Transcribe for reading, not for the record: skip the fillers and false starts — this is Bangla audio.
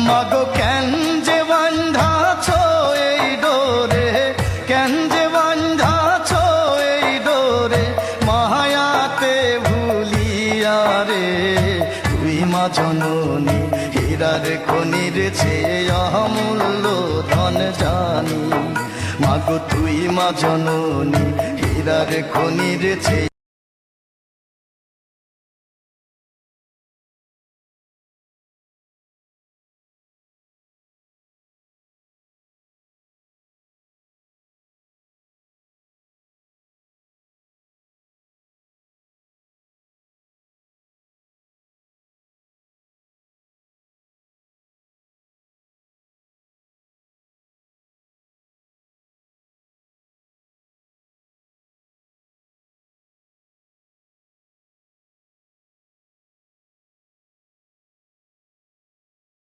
মাগো কেন যে বান্ধাছ এই ডোরে, কেন যে বান্ধাছ এই ডোরে, মায়াতে ভুলিয়া রে। তুই মা জননী হীরার খনির চেয়ে অমূল্য ধন জানি। মাগো তুই মা জননী হীরার খনির চেয়ে